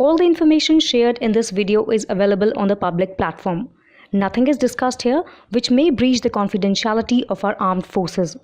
All the information shared in this video is available on the public platform. Nothing is discussed here which may breach the confidentiality of our armed forces.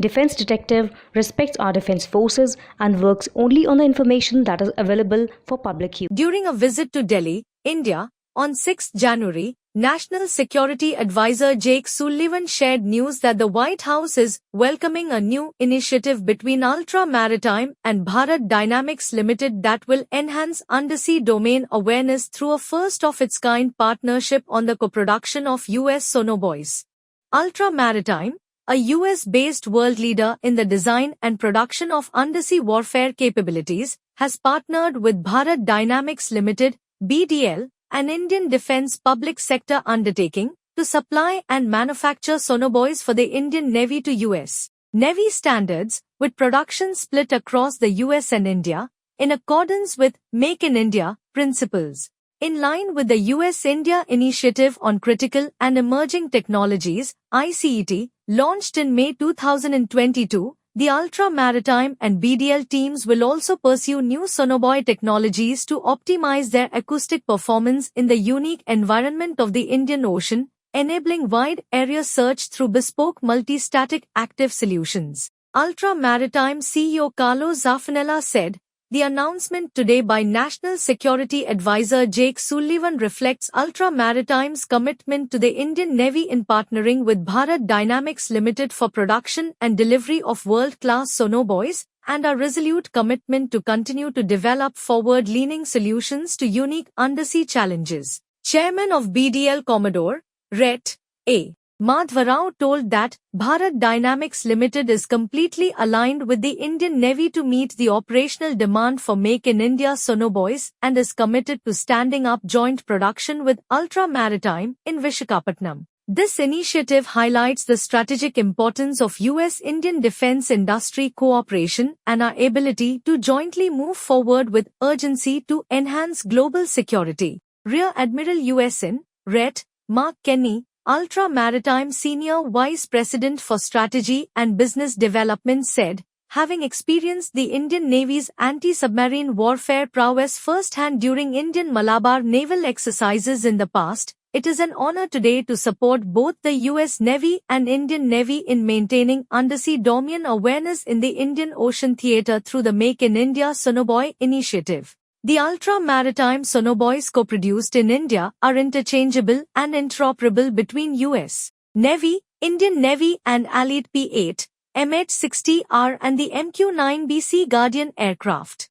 Defense Detective respects our defense forces and works only on the information that is available for public use. During a visit to Delhi, India, on 6 January, National Security Advisor Jake Sullivan shared news that the White House is welcoming a new initiative between Ultra Maritime and Bharat Dynamics Limited that will enhance undersea domain awareness through a first-of-its-kind partnership on the co-production of US sonobuoys. Ultra Maritime, a US-based world leader in the design and production of undersea warfare capabilities, has partnered with Bharat Dynamics Limited, BDL, an Indian defense public sector undertaking, to supply and manufacture sonobuoys for the Indian Navy to US Navy standards, with production split across the US and India, in accordance with Make in India principles. In line with the US-India Initiative on Critical and Emerging Technologies, ICET, launched in May 2022, the Ultra Maritime and BDL teams will also pursue new sonobuoy technologies to optimize their acoustic performance in the unique environment of the Indian Ocean, enabling wide area search through bespoke multi-static active solutions. Ultra Maritime CEO Carlo Zaffanella said, "The announcement today by National Security Advisor Jake Sullivan reflects Ultra Maritime's commitment to the Indian Navy in partnering with Bharat Dynamics Limited for production and delivery of world-class sonobuoys, and our resolute commitment to continue to develop forward-leaning solutions to unique undersea challenges." Chairman of BDL Commodore, Ret. A. Madhvarao told that Bharat Dynamics Limited is completely aligned with the Indian Navy to meet the operational demand for Make in India sonobuoys and is committed to standing up joint production with Ultra Maritime in Visakhapatnam. This initiative highlights the strategic importance of US-Indian defense industry cooperation and our ability to jointly move forward with urgency to enhance global security. Rear Admiral USN, Ret. Mark Kenny, Ultra Maritime Senior Vice President for Strategy and Business Development said, having experienced the Indian Navy's anti-submarine warfare prowess firsthand during Indian Malabar naval exercises in the past, it is an honor today to support both the US Navy and Indian Navy in maintaining undersea domain awareness in the Indian Ocean theatre through the Make in India Sonobuoy initiative. The Ultra Maritime sonobuoys co-produced in India are interchangeable and interoperable between US Navy, Indian Navy and allied P-8, MH-60R and the MQ-9B Sea Guardian aircraft.